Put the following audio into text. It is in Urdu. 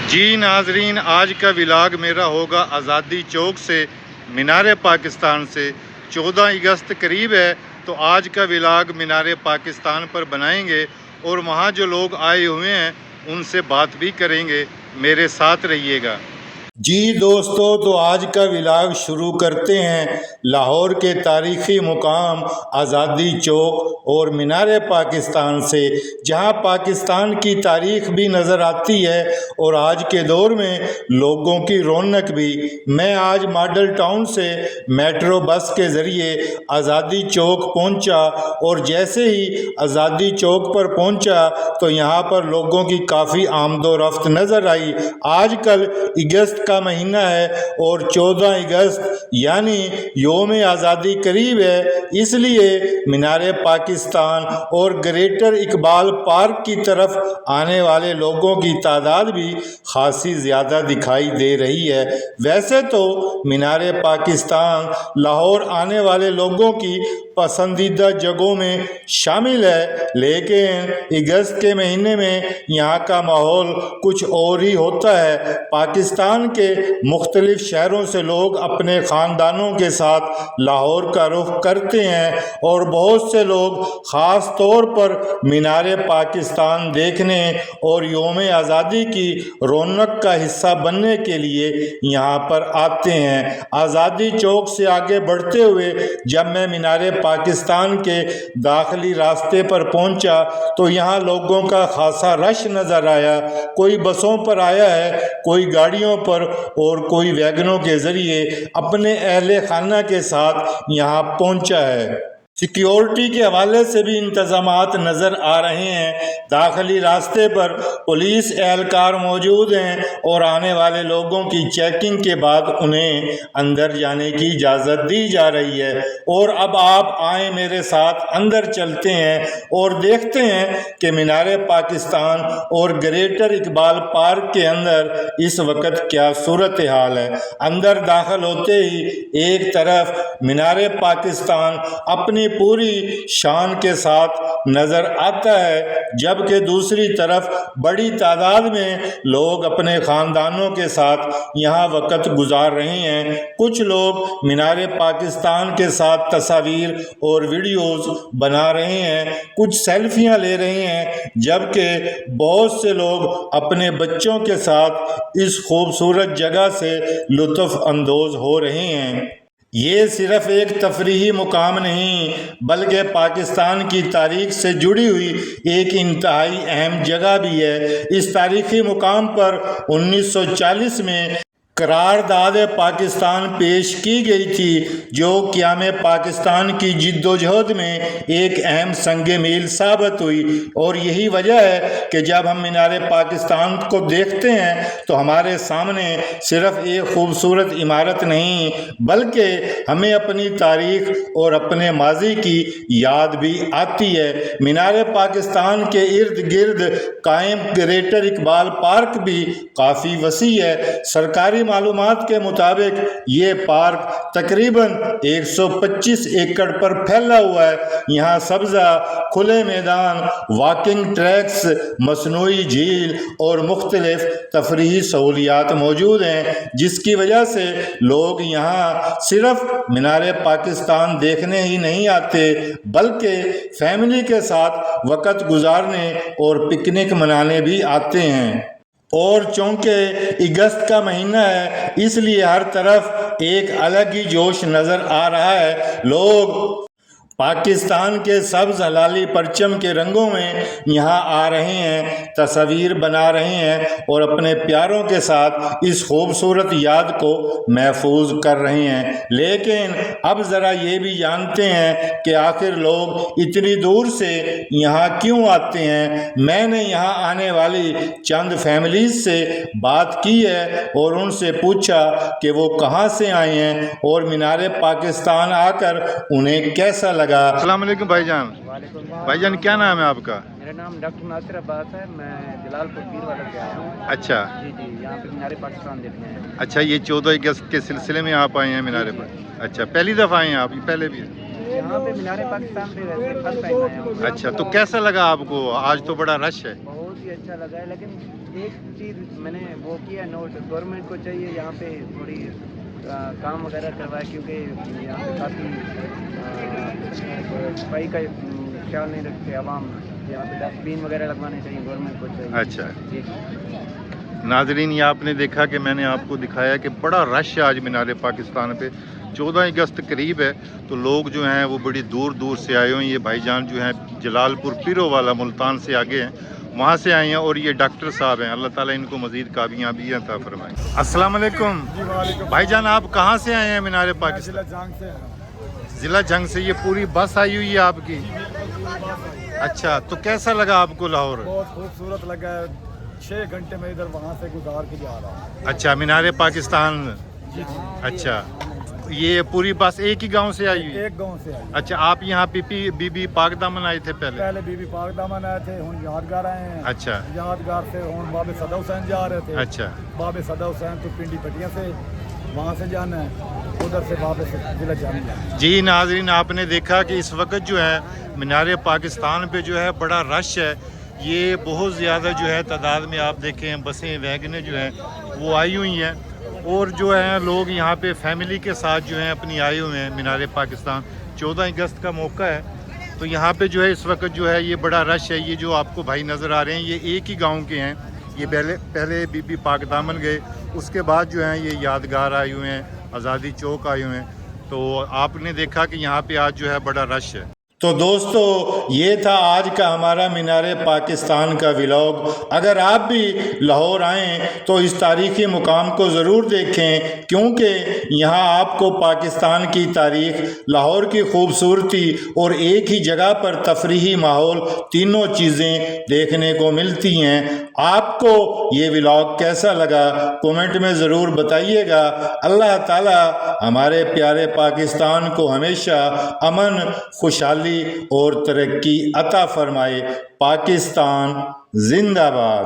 جی ناظرین، آج کا ولاگ میرا ہوگا آزادی چوک سے مینار پاکستان سے۔ 14 اگست قریب ہے تو آج کا ولاگ مینار پاکستان پر بنائیں گے اور وہاں جو لوگ آئے ہوئے ہیں ان سے بات بھی کریں گے۔ میرے ساتھ رہیے گا۔ جی دوستو، تو آج کا ولاگ شروع کرتے ہیں لاہور کے تاریخی مقام آزادی چوک اور مینار پاکستان سے، جہاں پاکستان کی تاریخ بھی نظر آتی ہے اور آج کے دور میں لوگوں کی رونق بھی۔ میں آج ماڈل ٹاؤن سے میٹرو بس کے ذریعے آزادی چوک پہنچا اور جیسے ہی آزادی چوک پر پہنچا تو یہاں پر لوگوں کی کافی آمد و رفت نظر آئی۔ آج کل اگست کا مہینہ ہے اور 14 اگست یعنی یوم آزادی قریب ہے، اس لیے مینار پاکستان اور گریٹر اقبال پارک کی طرف آنے والے لوگوں کی تعداد بھی خاصی زیادہ دکھائی دے رہی ہے۔ ویسے تو مینار پاکستان لاہور آنے والے لوگوں کی پسندیدہ جگہوں میں شامل ہے، لیکن اگست کے مہینے میں یہاں کا ماحول کچھ اور ہی ہوتا ہے۔ پاکستان کے مختلف شہروں سے لوگ اپنے خاندانوں کے ساتھ لاہور کا رخ کرتے ہیں اور بہت سے لوگ خاص طور پر مینار پاکستان دیکھنے اور یوم آزادی کی رونق کا حصہ بننے کے لیے یہاں پر آتے ہیں۔ آزادی چوک سے آگے بڑھتے ہوئے جب میں مینار پاکستان کے داخلی راستے پر پہنچا تو یہاں لوگوں کا خاصا رش نظر آیا۔ کوئی بسوں پر آیا ہے، کوئی گاڑیوں پر اور کوئی ویگنوں کے ذریعے اپنے اہل خانہ کے ساتھ یہاں پہنچا ہے۔ سیکیورٹی کے حوالے سے بھی انتظامات نظر آ رہے ہیں۔ داخلی راستے پر پولیس اہلکار موجود ہیں اور آنے والے لوگوں کی چیکنگ کے بعد انہیں اندر جانے کی اجازت دی جا رہی ہے۔ اور اب آپ آئیں میرے ساتھ، اندر چلتے ہیں اور دیکھتے ہیں کہ مینار پاکستان اور گریٹر اقبال پارک کے اندر اس وقت کیا صورتحال ہے۔ اندر داخل ہوتے ہی ایک طرف مینار پاکستان اپنی پوری شان کے ساتھ نظر آتا ہے، جبکہ دوسری طرف بڑی تعداد میں لوگ اپنے خاندانوں کے ساتھ یہاں وقت گزار رہے ہیں۔ کچھ لوگ مینار پاکستان کے ساتھ تصاویر اور ویڈیوز بنا رہے ہیں، کچھ سیلفیاں لے رہے ہیں، جبکہ بہت سے لوگ اپنے بچوں کے ساتھ اس خوبصورت جگہ سے لطف اندوز ہو رہے ہیں۔ یہ صرف ایک تفریحی مقام نہیں بلکہ پاکستان کی تاریخ سے جڑی ہوئی ایک انتہائی اہم جگہ بھی ہے۔ اس تاریخی مقام پر 1940 میں قرارداد پاکستان پیش کی گئی تھی، جو قیام پاکستان کی جد و جہد میں ایک اہم سنگ میل ثابت ہوئی۔ اور یہی وجہ ہے کہ جب ہم مینار پاکستان کو دیکھتے ہیں تو ہمارے سامنے صرف ایک خوبصورت عمارت نہیں بلکہ ہمیں اپنی تاریخ اور اپنے ماضی کی یاد بھی آتی ہے۔ مینار پاکستان کے ارد گرد قائم گریٹر اقبال پارک بھی کافی وسیع ہے۔ سرکاری معلومات کے مطابق یہ پارک تقریباً 125 ایکڑ پر پھیلا ہوا ہے۔ یہاں سبزہ، کھلے میدان، واکنگ ٹریکس، مصنوعی جھیل اور مختلف تفریحی سہولیات موجود ہیں، جس کی وجہ سے لوگ یہاں صرف مینار پاکستان دیکھنے ہی نہیں آتے بلکہ فیملی کے ساتھ وقت گزارنے اور پکنک منانے بھی آتے ہیں۔ اور چونکہ اگست کا مہینہ ہے اس لیے ہر طرف ایک الگ ہی جوش نظر آ رہا ہے۔ لوگ پاکستان کے سبز ہلالی پرچم کے رنگوں میں یہاں آ رہے ہیں، تصاویر بنا رہے ہیں اور اپنے پیاروں کے ساتھ اس خوبصورت یاد کو محفوظ کر رہے ہیں۔ لیکن اب ذرا یہ بھی جانتے ہیں کہ آخر لوگ اتنی دور سے یہاں کیوں آتے ہیں۔ میں نے یہاں آنے والی چند فیملیز سے بات کی ہے اور ان سے پوچھا کہ وہ کہاں سے آئے ہیں اور مینار پاکستان آ کر انہیں کیسا لگا۔ السلام علیکم بھائی جان۔ بھائی جان کیا نام ہے آپ کا؟ میرا نام ڈاکٹر ناصر عباس ہے، میں جلال پور پیر والا سے آیا ہوں۔ اچھا جی یہاں پہ مینار پاکستان دیکھنے ہیں۔ اچھا، یہ 14 اگست کے سلسلے میں آپ آئے ہیں مینار پر؟ اچھا، پہلی دفعہ آئے ہیں آپ؟ پہلے بھی یہاں پہ مینار پاکستان پہ ویسے فرسٹ ٹائم آیا ہوں۔ اچھا، تو کیسا لگا آپ کو؟ آج تو بڑا رش ہے۔ بہت ہی اچھا لگا ہے، لیکن ایک چیز میں نے وہ کیا نوٹ، گورنمنٹ کو چاہیے یہاں پہ تھوڑی کام وغیرہ کروائے، کیونکہ یہاں پہ کافی صفائی کا خیال نہیں رکھتے عوام، یہاں پہ ڈسٹ بین وغیرہ لگوانے چاہیے گورنمنٹ کو چاہیے. اچھا جی. ناظرین، یہ آپ نے دیکھا کہ میں نے آپ کو دکھایا کہ بڑا رش ہے آج مینار پاکستان پہ. 14 اگست قریب ہے تو لوگ جو ہیں وہ بڑی دور دور سے آئے ہوئے ہیں. یہ بھائی جان جو ہیں جلال پور پیرو والا ملتان سے آگے ہیں، وہاں سے آئے ہیں، اور یہ ڈاکٹر صاحب ہیں. اللہ تعالیٰ ان کو مزید کامیابی عطا فرمائے. السلام علیکم بھائی جان، آپ کہاں سے آئے ہیں مینار پاکستان؟ ضلع جنگ سے. یہ پوری بس آئی ہوئی ہے آپ کی؟ اچھا، تو کیسا لگا آپ کو لاہور؟ بہت خوبصورت لگا ہے. 6 گھنٹے میں ادھر وہاں سے گزار کے جا رہا ہوں. اچھا، مینار پاکستان. اچھا، یہ پوری بس ایک ہی گاؤں سے آئی ہوئی؟ ایک گاؤں سے آئی. اچھا، آپ یہاں بی بی پاک دامن آئے تھے پہلے؟ بی بی پاک دامن آئے تھے، ہوں یادگار آئے ہیں. اچھا یادگار سے ہوں باب صدا حسین جا رہے تھے. اچھا، باب صدا حسین تو پنڈی پٹیاں سے وہاں سے جانا ہے، ادھر سے باب ضلع جانا ہے. جی ناظرین، آپ نے دیکھا کہ اس وقت جو ہے مینار پاکستان پہ جو ہے بڑا رش ہے. یہ بہت زیادہ جو ہے تعداد میں آپ دیکھیں بسیں ویگنیں جو ہیں وہ آئی ہوئی ہیں، اور جو ہیں لوگ یہاں پہ فیملی کے ساتھ جو ہیں اپنی آئے ہوئے ہیں مینار پاکستان. 14 اگست کا موقع ہے تو یہاں پہ جو ہے اس وقت جو ہے یہ بڑا رش ہے. یہ جو آپ کو بھائی نظر آ رہے ہیں یہ ایک ہی گاؤں کے ہیں. یہ پہلے بی بی پاک دامن گئے، اس کے بعد جو ہیں یہ یادگار آئے ہوئے ہیں، آزادی چوک آئے ہوئے ہیں. تو آپ نے دیکھا کہ یہاں پہ آج جو ہے بڑا رش ہے. تو دوستو، یہ تھا آج کا ہمارا مینار پاکستان کا ولاگ. اگر آپ بھی لاہور آئیں تو اس تاریخی مقام کو ضرور دیکھیں، کیونکہ یہاں آپ کو پاکستان کی تاریخ، لاہور کی خوبصورتی اور ایک ہی جگہ پر تفریحی ماحول، تینوں چیزیں دیکھنے کو ملتی ہیں. آپ کو یہ ولاگ کیسا لگا کومنٹ میں ضرور بتائیے گا. اللہ تعالیٰ ہمارے پیارے پاکستان کو ہمیشہ امن، خوشحالی اور ترقی عطا فرمائے. پاکستان زندہ باد.